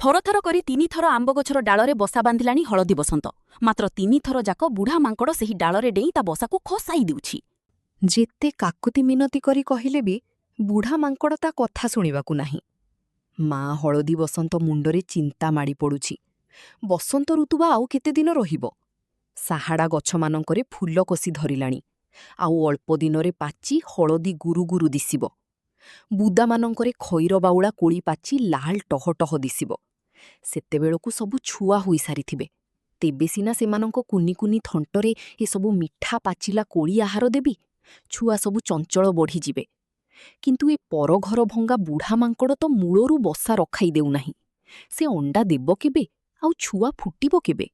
ଥରଥର କରି 3 ଥର ଆମ୍ବ ଗଛର ଡାଳରେ ବସା ବାନ୍ଧିଲାଣି ହଳଦୀ ବସନ୍ତ। ମାତ୍ର 3 ଥର ଯାକ ବୁଢ଼ା ମାଙ୍କଡ଼ ସେହି ଡାଳରେ ଡେଇଁ ତା ବସାକୁ ଖସାଇ ଦେଉଛି। ଯେତେ କାକୁତି ମିନତି କରି କହିଲେ ବି ବୁଢ଼ା ମାଙ୍କଡ଼ ତା କଥା ଶୁଣିବାକୁ ନାହିଁ। ମା ହଳଦୀ ବସନ୍ତ ମୁଣ୍ଡରେ ଚିନ୍ତା ମାଡ଼ି ପଡ଼ୁଛି। ବସନ୍ତ ଋତୁ ବା ଆଉ କେତେ ଦିନ ରହିବ? ସାହାଡ଼ା ଗଛମାନଙ୍କରେ ଫୁଲ କଷି ଧରିଲାଣି, ଆଉ ଅଳ୍ପ ଦିନରେ ପାଚି ହଳଦୀ ଗୁରୁ ଗୁରୁ ଦିଶିବ। ବୁଦାମାନଙ୍କରେ ଖଇର ବାଉଳା କୋଳି ପାଚି ଲାଲ ଟହଟହ ଦିଶିବ। ସେତେବେଳକୁ ସବୁ ଛୁଆ ହୋଇସାରିଥିବେ। ତେବେ ସିନା ସେମାନଙ୍କ କୁନି କୁନି ଥଣ୍ଟରେ ଏସବୁ ମିଠା ପାଚିଲା କୋଳି ଆହାର ଦେବି, ଛୁଆ ସବୁ ଚଞ୍ଚଳ ବଢ଼ିଯିବେ। କିନ୍ତୁ ଏ ପରଘର ଭଙ୍ଗା ବୁଢ଼ା ମାଙ୍କଡ଼ ତ ମୂଳରୁ ବସା ରଖାଇ ଦେଉନାହିଁ। ସେ ଅଣ୍ଡା ଦେବ କେବେ, ଆଉ ଛୁଆ ଫୁଟିବ କେବେ?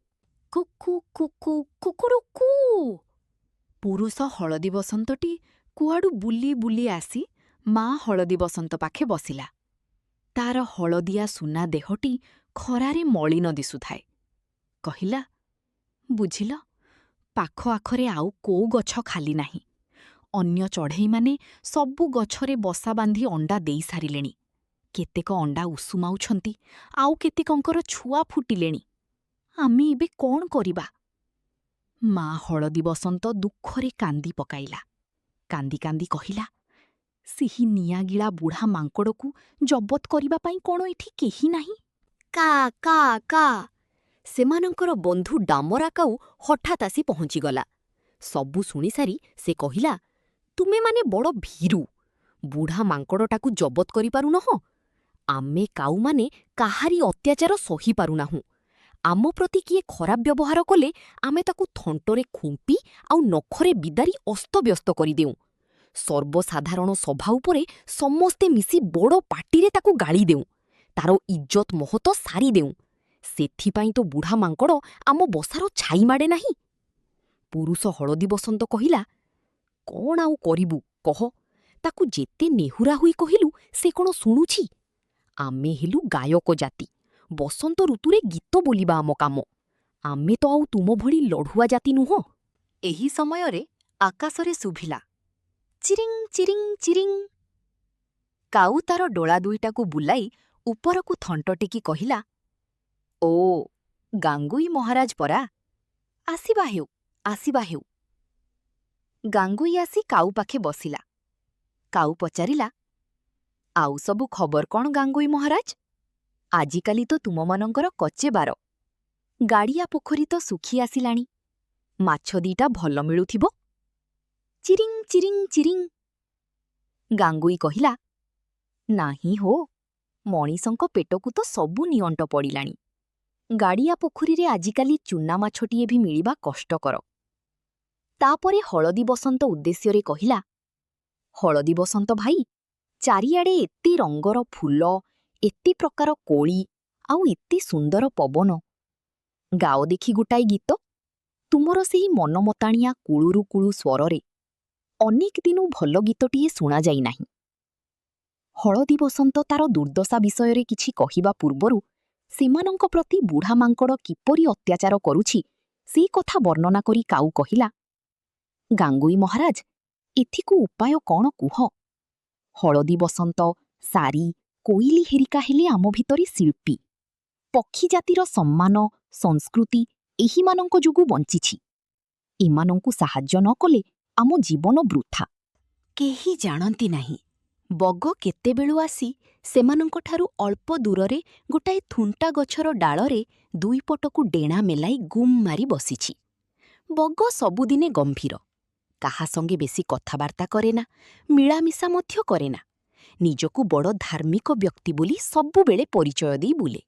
କୁକୁ କୁକୁ କୁକୁରୁକୁ। ପୁରୁଷ ହଳଦୀ ବସନ୍ତଟି କୁଆଡ଼ୁ ବୁଲି ବୁଲି ଆସି ମା ହଳଦୀ ବସନ୍ତ ପାଖେ ବସିଲା। ତାର ହଳଦିଆ ସୁନା ଦେହଟି ଖରାରେ ମଳିନ ଦିଶୁଥାଏ। କହିଲା, ବୁଝିଲ, ପାଖ ଆଖରେ ଆଉ କୋଉ ଗଛ ଖାଲି ନାହିଁ। ଅନ୍ୟ ଚଢ଼େଇମାନେ ସବୁ ଗଛରେ ବସା ବାନ୍ଧି ଅଣ୍ଡା ଦେଇ ସାରିଲେଣି। କେତେକ ଅଣ୍ଡା ଉଷୁମାଉଛନ୍ତି, ଆଉ କେତେକଙ୍କର ଛୁଆ ଫୁଟିଲେଣି। ଆମେ ଏବେ କ'ଣ କରିବା? ମା ହଳଦୀ ବସନ୍ତ ଦୁଃଖରେ କାନ୍ଦି ପକାଇଲା। କାନ୍ଦି କାନ୍ଦି କହିଲା, ସେହି ନିଆଁଗିଳା ବୁଢ଼ା ମାଙ୍କଡ଼କୁ ଜବତ କରିବା ପାଇଁ କ'ଣ ଏଠି କେହି ନାହିଁ? କା କା କା। ସେମାନଙ୍କର ବନ୍ଧୁ ଡାମରା କାଉ ହଠାତ୍ ଆସି ପହଞ୍ଚିଗଲା। ସବୁ ଶୁଣିସାରି ସେ କହିଲା, ତୁମେମାନେ ବଡ଼ ଭୀରୁ। ବୁଢ଼ା ମାଙ୍କଡ଼ଟାକୁ ଜବତ କରିପାରୁନହଁ? ଆମେ କାଉମାନେ କାହାରି ଅତ୍ୟାଚାର ସହିପାରୁନାହୁଁ। ଆମ ପ୍ରତି କିଏ ଖରାପ ବ୍ୟବହାର କଲେ ଆମେ ତାକୁ ଥଣ୍ଟରେ ଖୁମ୍ପି ଆଉ ନଖରେ ବିଦାରି ଅସ୍ତବ୍ୟସ୍ତ କରିଦେଉଁ। ସର୍ବସାଧାରଣ ସଭା ଉପରେ ସମସ୍ତେ ମିଶି ବଡ଼ ପାଟିରେ ତାକୁ ଗାଳି ଦେଉଁ। ତାର ଇଜ୍ଜତ ମହତ ସାରି ଦେଉଁ। ସେଥିପାଇଁ ତ ବୁଢ଼ା ମାଙ୍କଡ଼ ଆମ ବସାର ଛାଇ ମାଡ଼େ ନାହିଁ। ପୁରୁଷ ହଳଦୀ ବସନ୍ତ କହିଲା, କ'ଣ ଆଉ କରିବୁ କହ? ତାକୁ ଯେତେ ନେହୁରା ହୋଇ କହିଲୁ ସେ କ'ଣ ଶୁଣୁଛି? ଆମେ ହେଲୁ ଗାୟକ ଜାତି। ବସନ୍ତ ଋତୁରେ ଗୀତ ବୋଲିବା ଆମ କାମ। ଆମେ ତ ଆଉ ତୁମ ଭଳି ଲଢ଼ୁଆ ଜାତି ନୁହଁ। ଏହି ସମୟରେ ଆକାଶରେ ଶୁଭିଲା, ଚିରିଂ ଚିରିଂ ଚିରିଂ। କାଉ ତାର ଡୋଳା ଦୁଇଟାକୁ ବୁଲାଇ ଉପରକୁ ଥଣ୍ଟ ଟେକି କହିଲା, ଓ ଗାଙ୍ଗୁଇ ମହାରାଜ ପରା, ଆସିବା ହେଉ, ଆସିବା ହେଉ। ଗାଙ୍ଗୁଇ ଆସି କାଉ ପାଖେ ବସିଲା। କାଉ ପଚାରିଲା, ଆଉ ସବୁ ଖବର କ'ଣ ଗାଙ୍ଗୁଇ ମହାରାଜ? ଆଜିକାଲି ତ ତୁମମାନଙ୍କର କଚେବାର। ଗାଡ଼ିଆ ପୋଖରୀ ତ ଶୁଖି ଆସିଲାଣି। ମାଛ ଦିଟା ଭଲ ମିଳୁଥିବ। ଚିରିଂ ଚିରିଂ ଚିରିଂ। ଗାଙ୍ଗୁଇ କହିଲା, ନାହିଁ ହୋ, ମଣିଷଙ୍କ ପେଟକୁ ତ ସବୁ ନିଅଣ୍ଟ ପଡ଼ିଲାଣି। ଗାଡ଼ିଆ ପୋଖରୀରେ ଆଜିକାଲି ଚୁନା ମାଛଟିଏ ବି ମିଳିବା କଷ୍ଟକର। ତାପରେ ହଳଦୀ ବସନ୍ତ ଉଦ୍ଦେଶ୍ୟରେ କହିଲା, ହଳଦୀ ବସନ୍ତ ଭାଇ, ଚାରିଆଡ଼େ ଏତେ ରଙ୍ଗର ଫୁଲ, ଏତେ ପ୍ରକାର କୋଳି, ଆଉ ଏତେ ସୁନ୍ଦର ପବନ। ଗାଅ ଦେଖି ଗୋଟାଏ ଗୀତ। ତୁମର ସେହି ମନମତାଣିଆ କୁଳୁରୁ କୁଳୁ ସ୍ୱରରେ ଅନେକ ଦିନୁ ଭଲ ଗୀତଟିଏ ଶୁଣାଯାଇ ନାହିଁ। ହଳଦୀ ବସନ୍ତ ତାର ଦୁର୍ଦ୍ଦଶା ବିଷୟରେ କିଛି କହିବା ପୂର୍ବରୁ ସେମାନଙ୍କ ପ୍ରତି ବୁଢ଼ା ମାଙ୍କଡ଼ କିପରି ଅତ୍ୟାଚାର କରୁଛି ସେ କଥା ବର୍ଣ୍ଣନା କରି କାଉ କହିଲା, ଗାଙ୍ଗୁଇ ମହାରାଜ, ଏଥିକୁ ଉପାୟ କ'ଣ କୁହ? ହଳଦୀ ବସନ୍ତ, ସାରି, କୋଇଲି ହେରିକା ହେଲେ ଆମ ଭିତରେ ଶିଳ୍ପୀ। ପକ୍ଷୀ ଜାତିର ସମ୍ମାନ, ସଂସ୍କୃତି ଏହିମାନଙ୍କ ଯୋଗୁଁ ବଞ୍ଚିଛି। ଏମାନଙ୍କୁ ସାହାଯ୍ୟ ନ କଲେ ଆମ ଜୀବନ ବୃଥା। କେହି ଜାଣନ୍ତି ନାହିଁ, ବଗ କେତେବେଳୁ ଆସି ସେମାନଙ୍କଠାରୁ ଅଳ୍ପ ଦୂରରେ ଗୋଟାଏ ଥୁଣ୍ଟା ଗଛର ଡାଳରେ ଦୁଇପଟକୁ ଡେଣା ମେଲାଇ ଗୁମ୍ ମାରି ବସିଛି। ବଗ ସବୁଦିନେ ଗମ୍ଭୀର। କାହା ସଙ୍ଗେ ବେଶୀ କଥାବାର୍ତ୍ତା କରେନା, ମିଳାମିଶା ମଧ୍ୟ କରେନା। ନିଜକୁ ବଡ଼ ଧାର୍ମିକ ବ୍ୟକ୍ତି ବୋଲି ସବୁବେଳେ ପରିଚୟ ଦେଇ ବୁଲେ।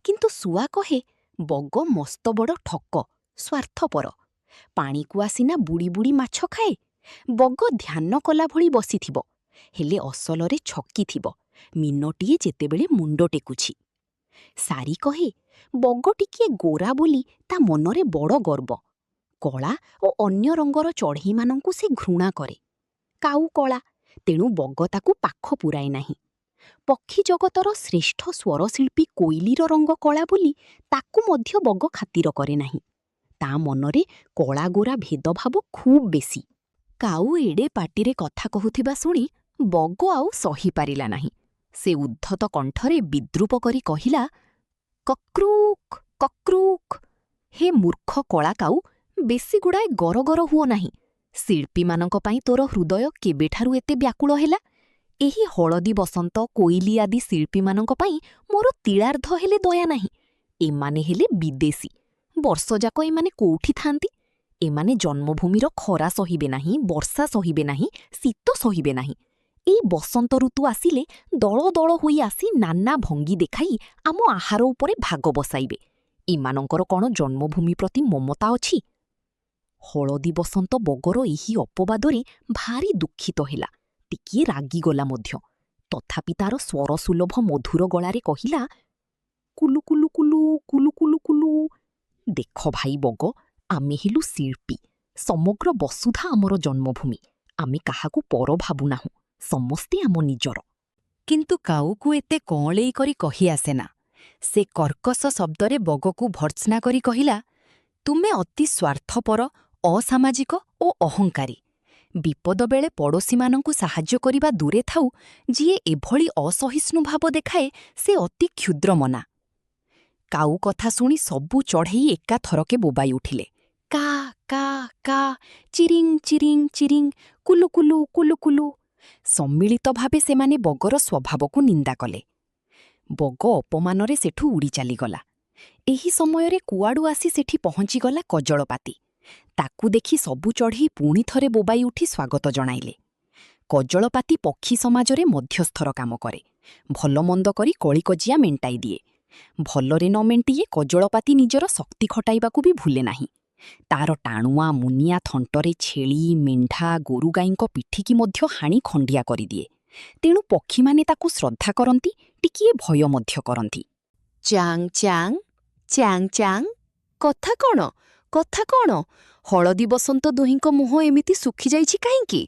କିନ୍ତୁ ଶୁଆ କହେ, ବଗ ମସ୍ତ ବଡ଼ ଠକ, ସ୍ୱାର୍ଥପର। ପାଣିକୁ ଆସିନା ବୁଡ଼ି ବୁଡ଼ି ମାଛ ଖାଏ। ବଗ ଧ୍ୟାନ କଲା ଭଳି ବସିଥିବ, ହେଲେ ଅସଲରେ ଛକିଥିବ, ମିନଟିଏ ଯେତେବେଳେ ମୁଣ୍ଡ ଟେକୁଛି। ସାରି କହେ, ବଗ ଟିକିଏ ଗୋରା ବୋଲି ତା ମନରେ ବଡ଼ ଗର୍ବ। କଳା ଓ ଅନ୍ୟ ରଙ୍ଗର ଚଢ଼େଇମାନଙ୍କୁ ସେ ଘୃଣା କରେ। କାଉ କଳା, ତେଣୁ ବଗ ତାକୁ ପାଖ ପୁରାଏ ନାହିଁ। ପକ୍ଷୀ ଜଗତର ଶ୍ରେଷ୍ଠ ସ୍ୱରଶିଳ୍ପୀ କୋଇଲିର ରଙ୍ଗ କଳା ବୋଲି ତାକୁ ମଧ୍ୟ ବଗ ଖାତିର କରେ ନାହିଁ। ତା ମନରେ କଳା ଗୋରା ଭେଦଭାବ ଖୁବ୍ ବେଶୀ। କାଉ ଏଡ଼େ ପାଟିରେ କଥା କହୁଥିବା ଶୁଣି ବଗ ଆଉ ସହିପାରିଲା ନାହିଁ। ସେ ଉଦ୍ଧତ କଣ୍ଠରେ ବିଦ୍ରୂପ କରି କହିଲା, କକ୍ରୁକ୍ କକ୍ରୁକ୍। ହେ ମୂର୍ଖ କଳାକାଉ, ବେଶୀ ଗୁଡ଼ାଏ ଗରଗର ହୁଅ ନାହିଁ। ଶିଳ୍ପୀମାନଙ୍କ ପାଇଁ ତୋର ହୃଦୟ କେବେଠାରୁ ଏତେ ବ୍ୟାକୁଳ ହେଲା? ଏହି ହଳଦୀ ବସନ୍ତ, କୋଇଲି ଆଦି ଶିଳ୍ପୀମାନଙ୍କ ପାଇଁ ମୋର ତିଳାର୍ଦ୍ଧ ହେଲେ ଦୟା ନାହିଁ। ଏମାନେ ହେଲେ ବିଦେଶୀ। ବର୍ଷଯାକ ଏମାନେ କୋଉଠି ଥାନ୍ତି? ଏମାନେ ଜନ୍ମଭୂମିର ଖରା ସହିବେ ନାହିଁ, ବର୍ଷା ସହିବେ ନାହିଁ, ଶୀତ ସହିବେ ନାହିଁ। ଏଇ ବସନ୍ତ ଋତୁ ଆସିଲେ ଦଳ ଦଳ ହୋଇ ଆସି ନାନା ଭଙ୍ଗୀ ଦେଖାଇ ଆମ ଆହାର ଉପରେ ଭାଗ ବସାଇବେ। ଏମାନଙ୍କର କ'ଣ ଜନ୍ମଭୂମି ପ୍ରତି ମମତା ଅଛି? ହଳଦୀ ବସନ୍ତ ବଗର ଏହି ଅପବାଦରେ ଭାରି ଦୁଃଖିତ ହେଲା, ଟିକିଏ ରାଗିଗଲା ମଧ୍ୟ। ତଥାପି ତାର ସ୍ୱରସୁଲଭ ମଧୁର ଗଳାରେ କହିଲା, କୁଲୁ କୁଲୁ କୁଲୁ କୁଲୁ କୁଲୁ କୁଲୁ। ଦେଖ ଭାଇ ବଗ, ଆମେ ହେଲୁ ଶିଳ୍ପୀ। ସମଗ୍ର ବସୁଧା ଆମର ଜନ୍ମଭୂମି। ଆମେ କାହାକୁ ପର ଭାବୁନାହୁଁ, ସମସ୍ତେ ଆମ ନିଜର। କିନ୍ତୁ କାଉକୁ ଏତେ କଅଁଳେଇ କରି କହି ଆସେନା। ସେ କର୍କଶ ଶବ୍ଦରେ ବଗକୁ ଭର୍ତ୍ସନା କରି କହିଲା, ତୁମେ ଅତି ସ୍ୱାର୍ଥପର, ଅସାମାଜିକ ଓ ଅହଙ୍କାରୀ। ବିପଦ ବେଳେ ପଡ଼ୋଶୀମାନଙ୍କୁ ସାହାଯ୍ୟ କରିବା ଦୂରେ ଥାଉ, ଯିଏ ଏଭଳି ଅସହିଷ୍ଣୁ ଭାବ ଦେଖାଏ ସେ ଅତି କ୍ଷୁଦ୍ରମନା। କାଉ କଥା ଶୁଣି ସବୁ ଚଢ଼େଇ ଏକାଥରକେ ବୋବାଇ ଉଠିଲେ। କା କା କା, ଚିରିଂ ଚିରିଂ ଚିରିଂ, କୁଲୁ କୁଲୁ କୁଲୁ କୁଲୁ। ସମ୍ମିଳିତ ଭାବେ ସେମାନେ ବଗର ସ୍ୱଭାବକୁ ନିନ୍ଦା କଲେ। ବଗ ଅପମାନରେ ସେଠୁ ଉଡ଼ି ଚାଲିଗଲା। ଏହି ସମୟରେ କୁଆଡ଼ୁ ଆସି ସେଠି ପହଞ୍ଚିଗଲା କଜଳପାତି। ତାକୁ ଦେଖି ସବୁ ଚଢ଼େଇ ପୁଣି ଥରେ ବୋବାଇ ଉଠି ସ୍ୱାଗତ ଜଣାଇଲେ। କଜଳପାତି ପକ୍ଷୀ ସମାଜରେ ମଧ୍ୟସ୍ଥର କାମ କରେ। ଭଲମନ୍ଦ କରି କଳିକଜିଆ ମେଣ୍ଟାଇ ଦିଏ। ଭଲରେ ନ ମେଣ୍ଟିଏ କଜଳପାତି ନିଜର ଶକ୍ତି ଖଟାଇବାକୁ ବି ଭୁଲେ ନାହିଁ। ତାର ଟାଣୁଆ ମୁନିଆ ଥଣ୍ଟରେ ଛେଳି, ମେଣ୍ଢା, ଗୋରୁଗାଈଙ୍କ ପିଠିକି ମଧ୍ୟ ହାଣି ଖଣ୍ଡିଆ କରିଦିଏ। ତେଣୁ ପକ୍ଷୀମାନେ ତାକୁ ଶ୍ରଦ୍ଧା କରନ୍ତି, ଟିକିଏ ଭୟ ମଧ୍ୟ କରନ୍ତି। ଚାଂ ଚାଂ ଚାଂ ଚାଂ। କଥା କ'ଣ? କଥା କ'ଣ? ହଳଦୀ ବସନ୍ତ ଦୁହିଁଙ୍କ ମୁହଁ ଏମିତି ଶୁଖିଯାଇଛି କାହିଁକି?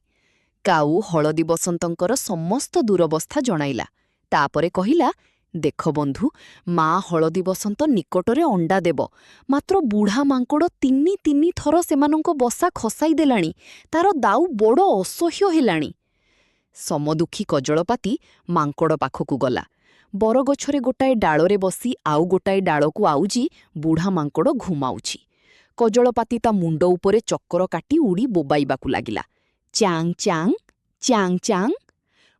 କାଉ ହଳଦୀ ବସନ୍ତଙ୍କର ସମସ୍ତ ଦୁରବସ୍ଥା ଜଣାଇଲା। ତାପରେ କହିଲା, ଦେଖ ବନ୍ଧୁ, ମା ହଳଦୀ ବସନ୍ତ ନିକଟରେ ଅଣ୍ଡା ଦେବ, ମାତ୍ର ବୁଢ଼ା ମାଙ୍କଡ଼ ତିନି ତିନି ଥର ସେମାନଙ୍କ ବସା ଖସାଇ ଦେଲାଣି। ତାର ଦାଉ ବଡ଼ ଅସହ୍ୟ ହେଲାଣି। ସମଦୁଃଖୀ କଜଳପାତି ମାଙ୍କଡ଼ ପାଖକୁ ଗଲା। ବରଗଛରେ ଗୋଟାଏ ଡାଳରେ ବସି ଆଉ ଗୋଟାଏ ଡାଳକୁ ଆଉଜି ବୁଢ଼ା ମାଙ୍କଡ଼ ଘୁମାଉଛି। କଜଳପାତି ତା ମୁଣ୍ଡ ଉପରେ ଚକ୍କର କାଟି ଉଡ଼ି ବୋବାଇବାକୁ ଲାଗିଲା। ଚାଂ ଚାଂ ଚାଂ ଚାଂ।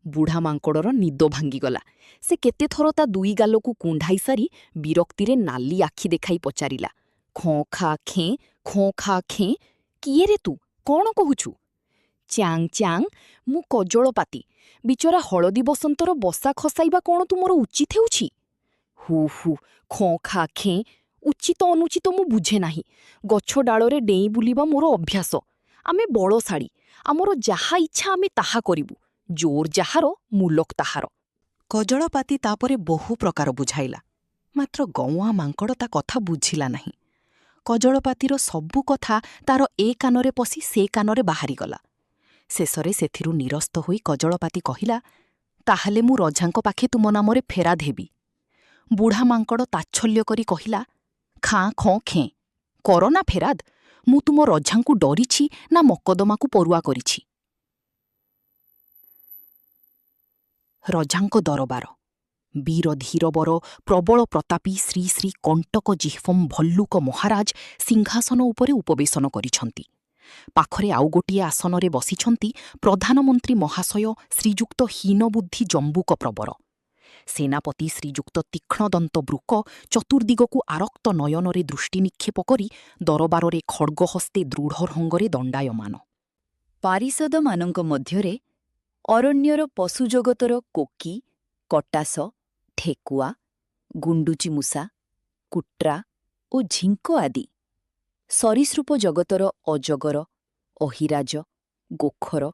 ବୁଢ଼ା ମାଙ୍କଡ଼ର ନିଦ ଭାଙ୍ଗିଗଲା। ସେ କେତେଥର ତା ଦୁଇ ଗାଲକୁ କୁଣ୍ଢାଇ ସାରି ବିରକ୍ତିରେ ନାଲି ଆଖି ଦେଖାଇ ପଚାରିଲା, ଖଁ ଖା ଖେଁ, ଖଁ ଖା ଖେଁ। କିଏ ରେ ତୁ? କ'ଣ କହୁଛୁ? ଚାଂ ଚାଂ, ମୁଁ କଜଳପାତି। ବିଚରା ହଳଦୀ ବସନ୍ତର ବସା ଖସାଇବା କ'ଣ ତୁମର ଉଚିତ ହେଉଛି? ହୁ ହୁ, ଖଁ ଖା ଖେଁ। ଉଚିତ ଅନୁଚିତ ମୁଁ ବୁଝେ ନାହିଁ। ଗଛ ଡାଳରେ ଡେଇଁ ବୁଲିବା ମୋର ଅଭ୍ୟାସ। ଆମେ ବଳଶାଳୀ। ଆମର ଯାହା ଇଚ୍ଛା ଆମେ ତାହା କରିବୁ। ଜୋର ଯାହାର, ମୁଲକ ତାହାର। କଜଳପାତି ତାପରେ ବହୁ ପ୍ରକାର ବୁଝାଇଲା, ମାତ୍ର ଗଉଁଆ ମାଙ୍କଡ଼ ତା କଥା ବୁଝିଲା ନାହିଁ। କଜଳପାତିର ସବୁ କଥା ତାର ଏ କାନରେ ପଶି ସେ କାନରେ ବାହାରିଗଲା। ଶେଷରେ ସେଥିରୁ ନିରସ୍ତ ହୋଇ କଜଳପାତି କହିଲା, ତାହେଲେ ମୁଁ ରଜାଙ୍କ ପାଖେ ତୁମ ନାମରେ ଫେରାଦ ହେବି। ବୁଢ଼ା ମାଙ୍କଡ଼ ତାଚ୍ଛଲ୍ୟ କରି କହିଲା, ଖାଁ ଖଁ ଖେଁ। କର ନା ଫେରାଦ। ମୁଁ ତୁମ ରଜାଙ୍କୁ ଡରିଛି ନା ମକଦ୍ଦମାକୁ ପରୁଆ କରିଛି? ରଜାଙ୍କ ଦରବାର। ବୀର ଧୀରବର ପ୍ରବଳ ପ୍ରତାପୀ ଶ୍ରୀ ଶ୍ରୀ କଣ୍ଟକ ଜିହ୍ୱମ୍ ଭଲ୍ଲୁକ ମହାରାଜ ସିଂହାସନ ଉପରେ ଉପବେଶନ କରିଛନ୍ତି। ପାଖରେ ଆଉ ଗୋଟିଏ ଆସନରେ ବସିଛନ୍ତି ପ୍ରଧାନମନ୍ତ୍ରୀ ମହାଶୟ ଶ୍ରୀଯୁକ୍ତ ହୀନବୁଦ୍ଧି ଜମ୍ବୁକ ପ୍ରବର। ସେନାପତି ଶ୍ରୀଯୁକ୍ତ ତୀକ୍ଷ୍ଣଦନ୍ତ ବୃକ ଚତୁର୍ଦିଗକୁ ଆରକ୍ତ ନୟନରେ ଦୃଷ୍ଟି ନିକ୍ଷେପ କରି ଦରବାରରେ ଖଡ଼୍ଗହସ୍ତେ ଦୃଢ଼ ରଙ୍ଗରେ ଦଣ୍ଡାୟମାନ। ପାରିଷଦମାନଙ୍କ ମଧ୍ୟରେ ଅରଣ୍ୟର ପଶୁଜଗତର କୋକି, କଟାସ, ଠେକୁଆ, ଗୁଣ୍ଡୁଚିମୂଷା, କୁଟ୍ରା ଓ ଝିଙ୍କ ଆଦି, ସରୀସୃପ ଜଗତର ଅଜଗର, ଅହିରାଜ, ଗୋଖର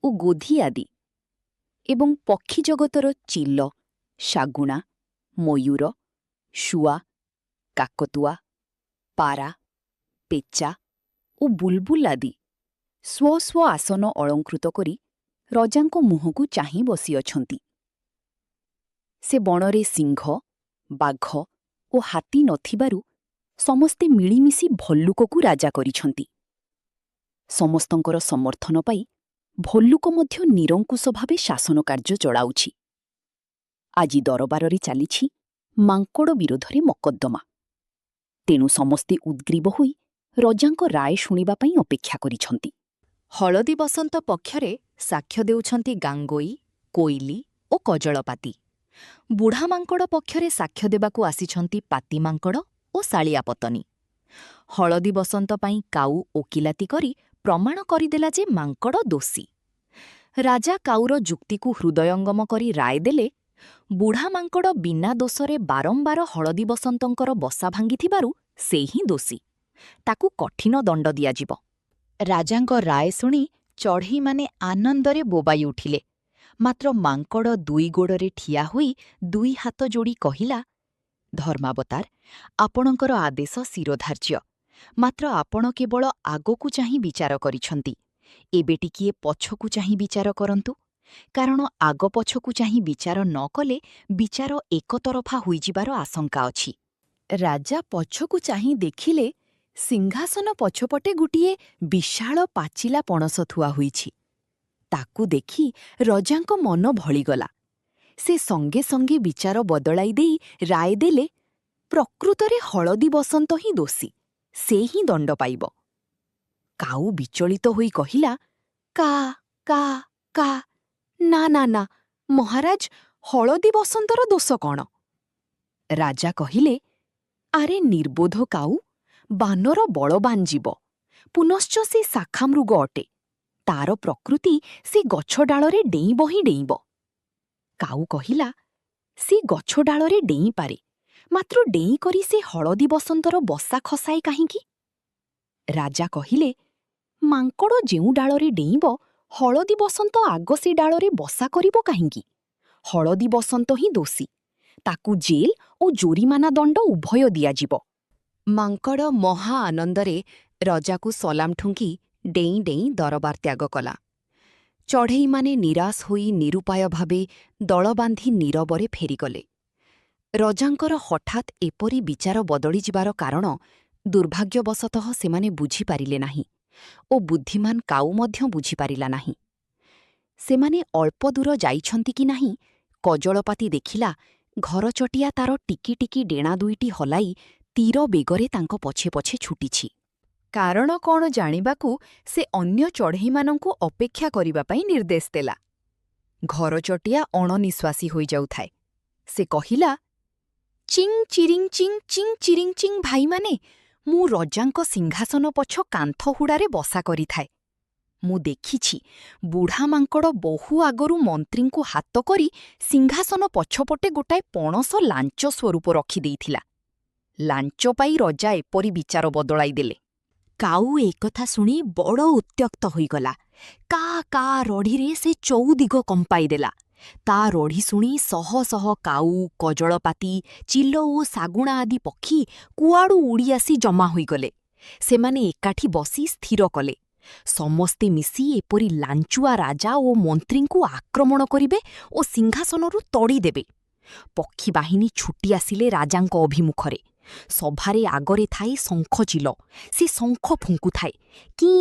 ଓ ଗୋଧି ଆଦି, ଏବଂ ପକ୍ଷୀ ଜଗତର ଚିଲ, ଶାଗୁଣା, ମୟୂର, ଶୁଆ, କାକତୁଆ, ପାରା, ପେଚା ଓ ବୁଲବୁଲ ଆଦି ସ୍ୱ ସ୍ୱ ଆସନ ଅଳଙ୍କୃତ କରି ରଜାଙ୍କ ମୁହଁକୁ ଚାହିଁ ବସିଅଛନ୍ତି। ସେ ବଣରେ ସିଂହ, ବାଘ ଓ ହାତୀ ନଥିବାରୁ ସମସ୍ତେ ମିଳିମିଶି ଭଲ୍ଲୁକକୁ ରାଜା କରିଛନ୍ତି। ସମସ୍ତଙ୍କର ସମର୍ଥନ ପାଇ ଭଲ୍ଲୁକ ମଧ୍ୟ ନିରଙ୍କୁଶ ଭାବେ ଶାସନ କାର୍ଯ୍ୟ ଚଳାଉଛି। ଆଜି ଦରବାରରେ ଚାଲିଛି ମାଙ୍କଡ଼ ବିରୋଧରେ ମକଦ୍ଦମା। ତେଣୁ ସମସ୍ତେ ଉଦ୍ଗ୍ରୀବ ହୋଇ ରଜାଙ୍କ ରାୟ ଶୁଣିବା ପାଇଁ ଅପେକ୍ଷା କରିଛନ୍ତି। ହଳଦୀ ବସନ୍ତ ପକ୍ଷରେ ସାକ୍ଷ୍ୟ ଦେଉଛନ୍ତି ଗାଙ୍ଗୋଇ, କୋଇଲି ଓ କଜଳପାତି। ବୁଢ଼ା ମାଙ୍କଡ଼ ପକ୍ଷରେ ସାକ୍ଷ୍ୟ ଦେବାକୁ ଆସିଛନ୍ତି ପାତି ମାଙ୍କଡ଼ ଓ ଶାଳିଆପତନି। ହଳଦୀ ବସନ୍ତ ପାଇଁ କାଉ ଓକିଲାତି କରି ପ୍ରମାଣ କରିଦେଲା ଯେ ମାଙ୍କଡ଼ ଦୋଷୀ। ରାଜା କାଉର ଯୁକ୍ତିକୁ ହୃଦୟଙ୍ଗମ କରି ରାୟ ଦେଲେ, ବୁଢ଼ା ମାଙ୍କଡ଼ ବିନା ଦୋଷରେ ବାରମ୍ବାର ହଳଦୀ ବସନ୍ତଙ୍କର ବସା ଭାଙ୍ଗିଥିବାରୁ ସେ ହିଁ ଦୋଷୀ। ତାକୁ କଠିନ ଦଣ୍ଡ ଦିଆଯିବ। ରାଜାଙ୍କ ରାୟ ଶୁଣି ଚଢ଼େଇମାନେ ଆନନ୍ଦରେ ବୋବାଇ ଉଠିଲେ। ମାତ୍ର ମାଙ୍କଡ଼ ଦୁଇ ଗୋଡ଼ରେ ଠିଆ ହୋଇ ଦୁଇ ହାତ ଯୋଡ଼ି କହିଲା, ଧର୍ମାବତାର, ଆପଣଙ୍କର ଆଦେଶ ଶିରୋଧାର୍ଯ୍ୟ। ମାତ୍ର ଆପଣ କେବଳ ଆଗକୁ ଚାହିଁ ବିଚାର କରିଛନ୍ତି। ଏବେ ଟିକିଏ ପଛକୁ ଚାହିଁ ବିଚାର କରନ୍ତୁ। କାରଣ ଆଗ ପଛକୁ ଚାହିଁ ବିଚାର ନ କଲେ ବିଚାର ଏକତରଫା ହୋଇଯିବାର ଆଶଙ୍କା ଅଛି। ରାଜା ପଛକୁ ଚାହିଁ ଦେଖିଲେ, ସିଂହାସନ ପଛପଟେ ଗୋଟିଏ ବିଶାଳ ପାଚିଲା ପଣସ ଥୁଆ ହୋଇଛି। ତାକୁ ଦେଖି ରଜାଙ୍କ ମନ ଭଳିଗଲା। ସେ ସଙ୍ଗେ ସଙ୍ଗେ ବିଚାର ବଦଳାଇ ଦେଇ ରାୟ ଦେଲେ, ପ୍ରକୃତରେ ହଳଦୀ ବସନ୍ତ ହିଁ ଦୋଷୀ, ସେ ହିଁ ଦଣ୍ଡ ପାଇବ। କାଉ ବିଚଳିତ ହୋଇ କହିଲା, କା କା କା, ନା ନା ନା, ମହାରାଜ, ହଳଦୀ ବସନ୍ତର ଦୋଷ କ'ଣ? ରାଜା କହିଲେ, ଆରେ ନିର୍ବୋଧ କାଉ, ବାନର ବଳବାନ ଜୀବ, ପୁନଶ୍ଚ ସେ ଶାଖାମୃଗ ଅଟେ। ତାର ପ୍ରକୃତି ସେ ଗଛ ଡାଳରେ ଡେଇଁବ ହିଁ ଡେଇଁବ। କାଉ କହିଲା, ସେ ଗଛ ଡାଳରେ ଡେଇଁପାରେ, ମାତ୍ର ଡେଇଁକରି ସେ ହଳଦୀ ବସନ୍ତର ବସା ଖସାଏ କାହିଁକି? ରାଜା କହିଲେ, ମାଙ୍କଡ଼ ଯେଉଁ ଡାଳରେ ଡେଇଁବ, ହଳଦୀ ବସନ୍ତ ଆଗ ସେ ଡାଳରେ ବସା କରିବ କାହିଁକି? ହଳଦୀ ବସନ୍ତ ହିଁ ଦୋଷୀ। ତାକୁ ଜେଲ୍ ଓ ଜୋରିମାନା ଦଣ୍ଡ ଉଭୟ ଦିଆଯିବ। ମାଙ୍କଡ଼ ମହା ଆନନ୍ଦରେ ରଜାକୁ ସଲାମ ଠୁଙ୍କି ଡେଇଁ ଡେଇଁ ଦରବାର ତ୍ୟାଗ କଲା। ଚଢ଼େଇମାନେ ନିରାଶ ହୋଇ ନିରୁପାୟ ଭାବେ ଦଳ ବାନ୍ଧି ନୀରବରେ ଫେରିଗଲେ। ରଜାଙ୍କର ହଠାତ୍ ଏପରି ବିଚାର ବଦଳିଯିବାର କାରଣ ଦୁର୍ଭାଗ୍ୟବଶତଃ ସେମାନେ ବୁଝିପାରିଲେ ନାହିଁ ଓ ବୁଦ୍ଧିମାନ କାଉ ମଧ୍ୟ ବୁଝିପାରିଲା ନାହିଁ। ସେମାନେ ଅଳ୍ପ ଦୂର ଯାଇଛନ୍ତି କି ନାହିଁ, କଜଳପାତି ଦେଖିଲା ଘରଚଟିଆ ତାର ଟିକି ଟିକି ଡେଣା ଦୁଇଟି ହଲାଇ ତୀର ବେଗରେ ତାଙ୍କ ପଛେ ପଛେ ଛୁଟିଛି। କାରଣ କ'ଣ ଜାଣିବାକୁ ସେ ଅନ୍ୟ ଚଢ଼େଇମାନଙ୍କୁ ଅପେକ୍ଷା କରିବା ପାଇଁ ନିର୍ଦ୍ଦେଶ ଦେଲା। ଘରଚଟିଆ ଅଣନିଶ୍ୱାସୀ ହୋଇଯାଉଥାଏ। ସେ କହିଲା, ଚିଂ ଚିରିଂ ଚିଂ ଚିଂ ଚିରିଂ ଚିଂ ଭାଇମାନେ, ମୁଁ ରଜାଙ୍କ ସିଂହାସନ ପଛ କାନ୍ଥ ହୁଡ଼ାରେ ବସା କରିଥାଏ। ମୁଁ ଦେଖିଛି, ବୁଢ଼ା ମାଙ୍କଡ଼ ବହୁ ଆଗରୁ ମନ୍ତ୍ରୀଙ୍କୁ ହାତ କରି ସିଂହାସନ ପଛପଟେ ଗୋଟାଏ ପଣସ ଲାଞ୍ଚ ସ୍ୱରୂପ ରଖିଦେଇଥିଲା। ଲାଞ୍ଚ ପାଇ ରଜା ଏପରି ବିଚାର ବଦଳାଇ ଦେଲେ। କାଉ ଏକଥା ଶୁଣି ବଡ଼ ଉତ୍ତ୍ୟକ୍ତ ହୋଇଗଲା। କା କା ରଢ଼ିରେ ସେ ଚଉଦିଗ କମ୍ପାଇଦେଲା। ତା ରଢ଼ି ଶୁଣି ଶହ ଶହ କାଉ, କଜଳପାତି, ଚିଲ ଓ ଶାଗୁଣା ଆଦି ପକ୍ଷୀ କୁଆଡ଼ୁ ଉଡ଼ି ଆସି ଜମା ହୋଇଗଲେ। ସେମାନେ ଏକାଠି ବସି ସ୍ଥିର କଲେ, ସମସ୍ତେ ମିଶି ଏପରି ଲାଞ୍ଚୁଆ ରାଜା ଓ ମନ୍ତ୍ରୀଙ୍କୁ ଆକ୍ରମଣ କରିବେ ଓ ସିଂହାସନରୁ ତଡ଼ିଦେବେ। ପକ୍ଷୀ ବାହିନୀ ଛୁଟି ଆସିଲେ ରାଜାଙ୍କ ଅଭିମୁଖରେ। ସଭାରେ ଆଗରେ ଥାଏ ଶଙ୍ଖଚିଲ। ସେ ଶଙ୍ଖ ଫୁଙ୍କୁଥାଏ, କି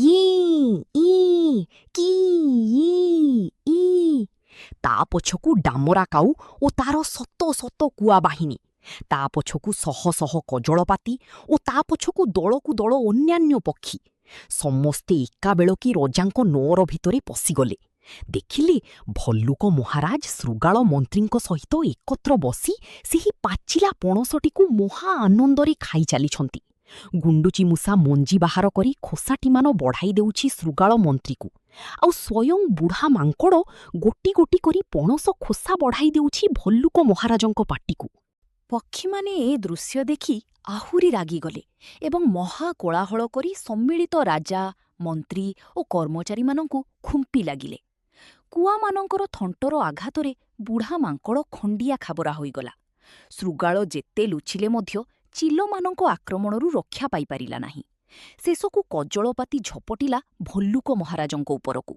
ଇ ଇ କି ଇ ଇ। ତା ପଛକୁ ଡାମରା କାଉ ଓ ତାର ଶତ ଶତ କୁଆ ବାହିନୀ, ତା ପଛକୁ ଶହ ଶହ କଜଳପାତି ଓ ତା ପଛକୁ ଦଳକୁ ଦଳ ଅନ୍ୟାନ୍ୟ ପକ୍ଷୀ। ସମସ୍ତେ ଏକାବେଳକେ ରଜାଙ୍କ ନଅର ଭିତରେ ପଶିଗଲେ। ଦେଖିଲେ ଭଲ୍ଲୁକ ମହାରାଜ ଶୃଗାଳ ମନ୍ତ୍ରୀଙ୍କ ସହିତ ଏକତ୍ର ବସି ସେହି ପାଚିଲା ପଣସଟିକୁ ମହା ଆନନ୍ଦରେ ଖାଇ ଚାଲିଛନ୍ତି। ଗୁଣ୍ଡୁଚି ମୂଷା ମଞ୍ଜି ବାହାର କରି ଖୋସାଟିମାନ ବଢ଼ାଇ ଦେଉଛି ଶୃଗାଳ ମନ୍ତ୍ରୀକୁ, ଆଉ ସ୍ୱୟଂ ବୁଢ଼ା ମାଙ୍କଡ଼ ଗୋଟି ଗୋଟି କରି ପଣସ ଖୋସା ବଢ଼ାଇ ଦେଉଛି ଭଲ୍ଲୁକ ମହାରାଜଙ୍କ ପାଟିକୁ। ପକ୍ଷୀମାନେ ଏ ଦୃଶ୍ୟ ଦେଖି ଆହୁରି ରାଗିଗଲେ ଏବଂ ମହା କୋଳାହଳ କରି ସମ୍ମିଳିତ ରାଜା, ମନ୍ତ୍ରୀ ଓ କର୍ମଚାରୀମାନଙ୍କୁ ଖୁମ୍ପି ଲାଗିଲେ। କୁଆମାନଙ୍କର ଥଣ୍ଟର ଆଘାତରେ ବୁଢ଼ା ମାଙ୍କଡ଼ ଖଣ୍ଡିଆ ଖାବରା ହୋଇଗଲା। ଶୃଗାଳ ଯେତେ ଲୁଚିଲେ ମଧ୍ୟ ଚିଲମାନଙ୍କ ଆକ୍ରମଣରୁ ରକ୍ଷା ପାଇପାରିଲା ନାହିଁ। ଶେଷକୁ କଜଳପାତି ଝପଟିଲା ଭଲ୍ଲୁକ ମହାରାଜଙ୍କ ଉପରକୁ।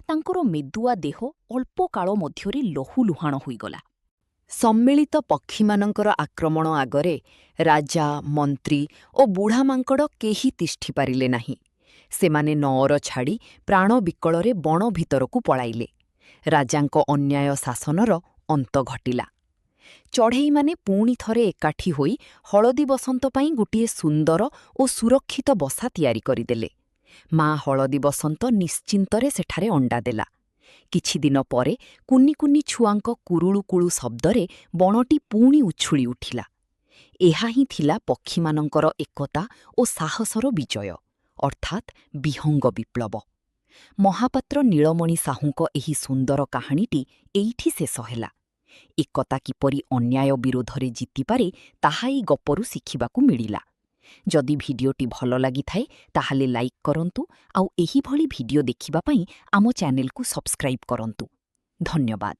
ତାଙ୍କର ମେଦୁଆ ଦେହ ଅଳ୍ପ କାଳ ମଧ୍ୟରେ ଲହୁଲୁହାଣ ହୋଇଗଲା। ସମ୍ମିଳିତ ପକ୍ଷୀମାନଙ୍କର ଆକ୍ରମଣ ଆଗରେ ରାଜା, ମନ୍ତ୍ରୀ ଓ ବୁଢ଼ା ମାଙ୍କଡ଼ କେହି ତିଷ୍ଠି ପାରିଲେ ନାହିଁ। ସେମାନେ ନଅର ଛାଡ଼ି ପ୍ରାଣ ବିକଳରେ ବଣ ଭିତରକୁ ପଳାଇଲେ। ରାଜାଙ୍କ ଅନ୍ୟାୟ ଶାସନର ଅନ୍ତ ଘଟିଲା। ଚଢ଼େଇମାନେ ପୁଣି ଥରେ ଏକାଠି ହୋଇ ହଳଦୀ ବସନ୍ତ ପାଇଁ ଗୋଟିଏ ସୁନ୍ଦର ଓ ସୁରକ୍ଷିତ ବସା ତିଆରି କରିଦେଲେ। ମା ହଳଦୀ ବସନ୍ତ ନିଶ୍ଚିନ୍ତରେ ସେଠାରେ ଅଣ୍ଡା ଦେଲା। କିଛିଦିନ ପରେ କୁନି କୁନି ଛୁଆଙ୍କ କୁରୁଳୁକୁଳୁ ଶବ୍ଦରେ ବଣଟି ପୁଣି ଉଛୁଳି ଉଠିଲା। ଏହା ହିଁ ଥିଲା ପକ୍ଷୀମାନଙ୍କର ଏକତା ଓ ସାହସର ବିଜୟ, ଅର୍ଥାତ୍ ବିହଙ୍ଗ ବିପ୍ଳବ। ମହାପାତ୍ର ନୀଳମଣି ସାହୁଙ୍କ ଏହି ସୁନ୍ଦର କାହାଣୀଟି ଏଇଠି ଶେଷ ହେଲା। ଏକତା କିପରି ଅନ୍ୟାୟ ବିରୋଧରେ ଜିତିପାରେ ତାହା ଏହି ଗପରୁ ଶିଖିବାକୁ ମିଳିଲା। ଯଦି ଭିଡିଓଟି ଭଲ ଲାଗିଥାଏ ତାହେଲେ ଲାଇକ୍ କରନ୍ତୁ ଆଉ ଏହିଭଳି ଭିଡିଓ ଦେଖିବା ପାଇଁ ଆମ ଚ୍ୟାନେଲକୁ ସବସ୍କ୍ରାଇବ୍ କରନ୍ତୁ। ଧନ୍ୟବାଦ।